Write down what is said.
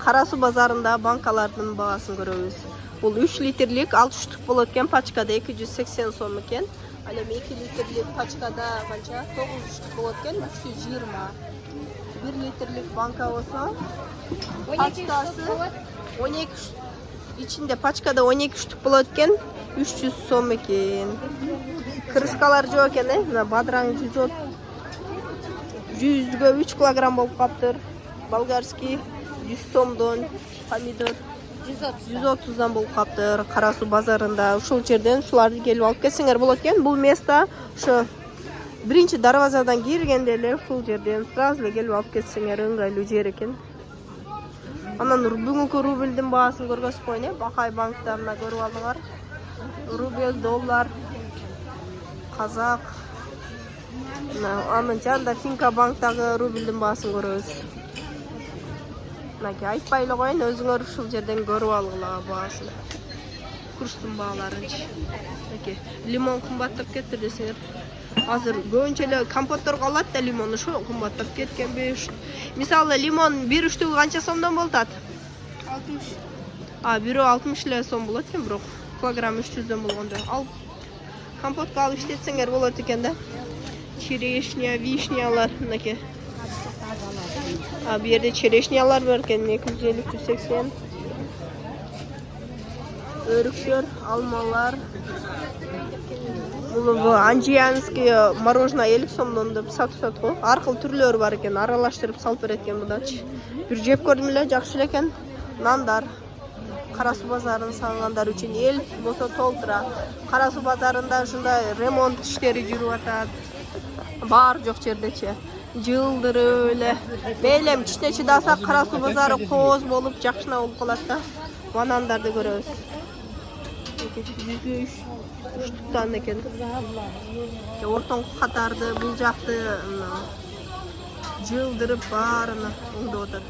Кара Суу базарында банкалардын баасын көрөбүз. Бул 3 литрлик 6 штук болот экен, пачкада 280 сом экен. Ал эми 2 литрлик пачкада канча? 9 штук болот экен, 320. 1 литрлик банка болсо пачкасы 12 içinde пачкада 12 штук болот экен, 300 сом экен. Крыскалар жок экен, мына бадыраң 100гө 3 килограмм болуп каптыр. Болгарский 100 сомдон, помидор 130дан болуп каптыр. Кара Суу базарында ушул жерден ушуларды келип алып кетсеңер болот экен. Бул место ошо биринчи дарбазадан киргенде эле ушул жерден сразу эле келип алып кетсеңер ыңгайлуу жер экен. Анан бүгүнкү рубльдин баасын көргөзүп коеюн, Бакай банктарына көрүп алдыңар. Рубль, доллар, казак. Анын жанында Финка банктагы рубльдин баасын көрөбүз. Мынакей айтпай эле коеюн, өзүңөр ушул жерден көрүп алгыла баасын. Курстун бааларынчы. Мынакей лимон кымбаттап кетти десеңер. Азыр көбүнчө эле компотторго алат да лимон ошо кымбаттап кеткенби? Мисалы лимон 1 штугу канча сомдон болот? 60. Бирөө 60 эле сом болот экен, бирок килограмм 300дөн болгондо. Ал компотко алып иштетсеңер болот экен да. Черешня, вишнялар мынакей. Бу жерде черешнялар бар экен, 250-180. Өрүктөр, алмалар. Бул анжиянский мороженое 50 сомдон деп сатып го. Ар кыл түрлөрү бар экен, аралаштырып салып берет экен мындачы. Бир жеп көрдүм эле, жакшы эле экен. Нандар. Кара Суу базарын сагынгандар үчүн эл болсо толтура. Кара Суу базарында ушундай ремонт иштери жүрүп атат. Бар жок жердечи. Жылдырып эле. Мейлем кичине чыдасак Кара Суу базары кооз болуп жакшына болуп калат да. Банандарды көрөбүз. 103 штуктан экен. Ортоңку катарды бул жакты жылдырып баарына оңдоп атат.